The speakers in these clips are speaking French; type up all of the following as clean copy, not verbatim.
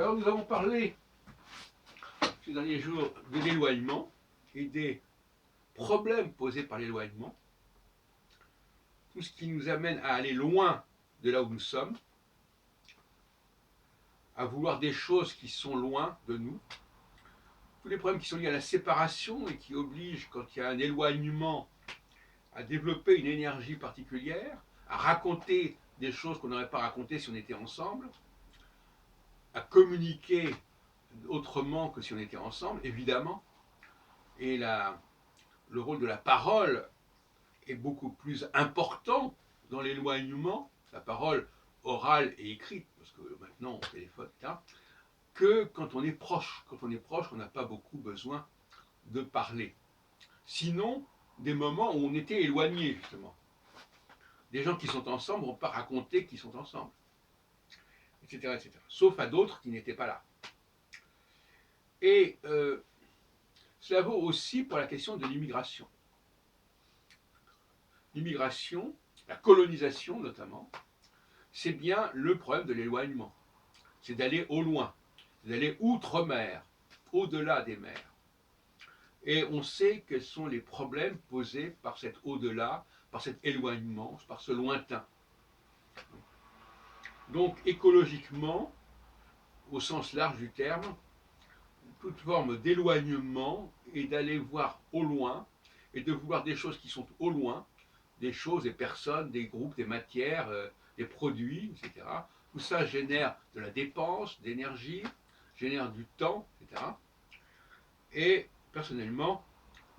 Alors nous avons parlé ces derniers jours de l'éloignement et des problèmes posés par l'éloignement, tout ce qui nous amène à aller loin de là où nous sommes, à vouloir des choses qui sont loin de nous, tous les problèmes qui sont liés à la séparation et qui obligent, quand il y a un éloignement, à développer une énergie particulière, à raconter des choses qu'on n'aurait pas racontées si on était ensemble, à communiquer autrement que si on était ensemble, évidemment. Et le rôle de la parole est beaucoup plus important dans l'éloignement, la parole orale et écrite, parce que maintenant on téléphone, etc., que quand on est proche. Quand on est proche, on n'a pas beaucoup besoin de parler. Sinon, des moments où on était éloignés, justement. Des gens qui sont ensemble ne vont pas raconter qu'ils sont ensemble, etc., etc. Sauf à d'autres qui n'étaient pas là. Et cela vaut aussi pour la question de l'immigration. L'immigration, la colonisation notamment, c'est bien le problème de l'éloignement. C'est d'aller au loin, c'est d'aller outre-mer, au-delà des mers. Et on sait quels sont les problèmes posés par cet au-delà, par cet éloignement, par ce lointain. Donc écologiquement, au sens large du terme, toute forme d'éloignement est d'aller voir au loin et de vouloir des choses qui sont au loin, des choses, des personnes, des groupes, des matières, des produits, etc. Tout ça génère de la dépense, d'énergie, génère du temps, etc. Et personnellement,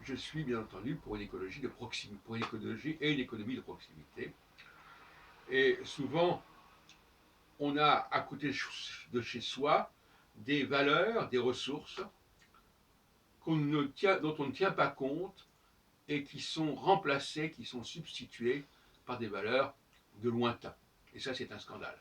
je suis bien entendu pour une écologie de proximité, pour une écologie et une économie de proximité. Et souvent, on a à côté de chez soi des valeurs, des ressources dont on ne tient pas compte et qui sont remplacées, qui sont substituées par des valeurs de lointain. Et ça, c'est un scandale.